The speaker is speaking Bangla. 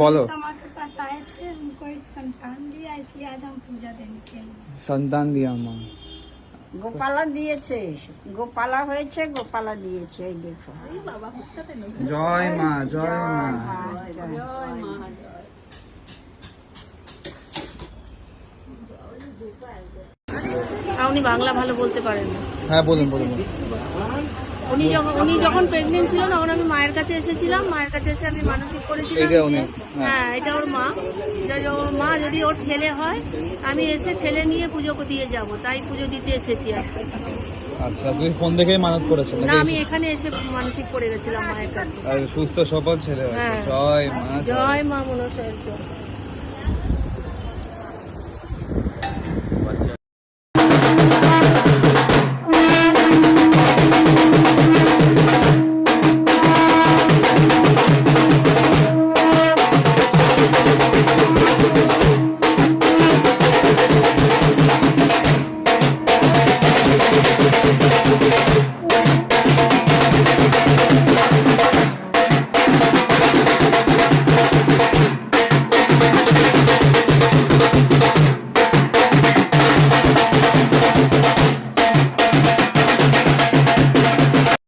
बोलो। समाज के पास आए थे, उनको एक संतान दिया, इसलिए आज हम पूजा देने के लिए। সন্তান দিয়া মা গোপালা দিয়েছে, গোপালা হয়েছে, গোপালা দিয়েছে। এই দেখো, জয় মা জয় মা। উনি বাংলা ভালো বলতে পারেন না। হ্যাঁ বলুন বলুন। উনি যখন প্রেগনেন্ট ছিল তখন আমি মায়ের কাছে এসেছিলাম, মায়ের কাছে এসে আমি মানসিক করেছিলাম এই যে উনি, যে, হ্যাঁ এটা ওর মা, ওর মা যদি ওর ছেলে হয় আমি এসে ছেলে নিয়ে পুজো দিয়ে যাব, তাই পুজো দিতে এসেছি আজকে। আচ্ছা, তুই ফোন দেখেই মানত করেছিল? না, আমি এখানে এসে মানসিক করে গেছিলাম মায়ের কাছে। আর সুস্থ সবল ছেলে। হ্যাঁ। জয় মা জয় মা মনসার জয়।